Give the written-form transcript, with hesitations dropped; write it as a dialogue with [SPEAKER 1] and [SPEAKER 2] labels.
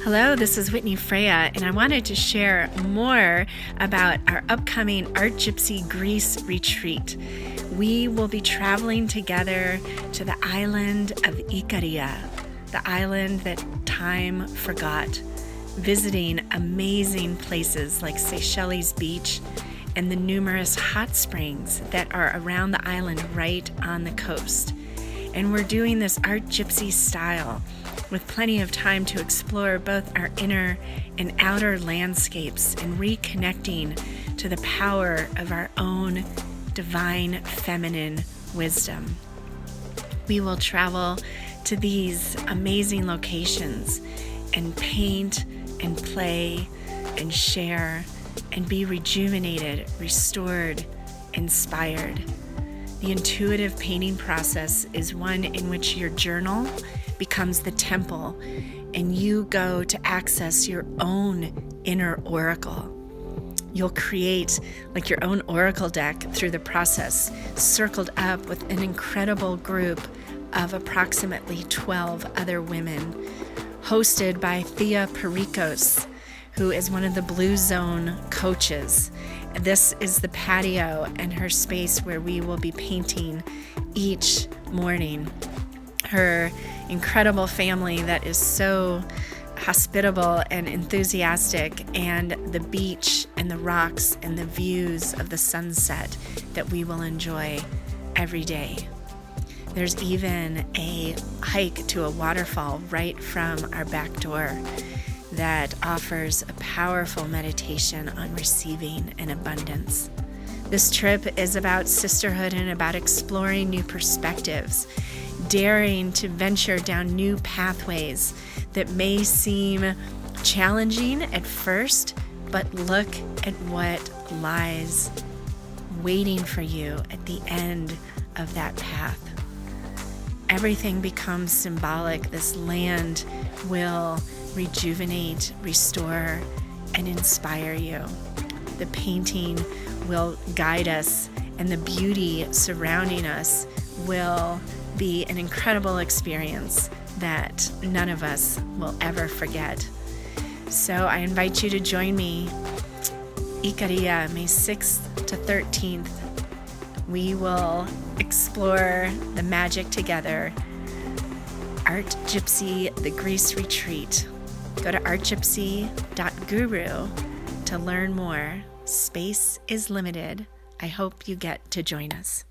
[SPEAKER 1] Hello, this is Whitney Freya, and I wanted to share more about our upcoming Artgypsy Greece retreat. We will be traveling together to the island of Ikaria, the island that time forgot, visiting amazing places like Seychelles Beach and the numerous hot springs that are around the island right on the coast. And we're doing this art gypsy style with plenty of time to explore both our inner and outer landscapes and reconnecting to the power of our own divine feminine wisdom. We will travel to these amazing locations and paint and play and share and be rejuvenated, restored, inspired. The intuitive painting process is one in which your journal becomes the temple and you go to access your own inner oracle. You'll create like your own oracle deck through the process, circled up with an incredible group of approximately 12 other women, hosted by Thea Pericos, who is one of the Blue Zone coaches. This is the patio and her space where we will be painting each morning. Her incredible family that is so hospitable and enthusiastic, and the beach and the rocks and the views of the sunset that we will enjoy every day. There's even a hike to a waterfall right from our back door that offers a powerful meditation on receiving and abundance. This trip is about sisterhood and about exploring new perspectives, daring to venture down new pathways that may seem challenging at first, but look at what lies waiting for you at the end of that path. Everything becomes symbolic. This land will rejuvenate, restore, and inspire you. The painting will guide us, and the beauty surrounding us will be an incredible experience that none of us will ever forget. So I invite you to join me, Ikaria, May 6th to 13th. We will explore the magic together. Art Gypsy, the Greece retreat. Go to artgypsy.guru to learn more. Space is limited. I hope you get to join us.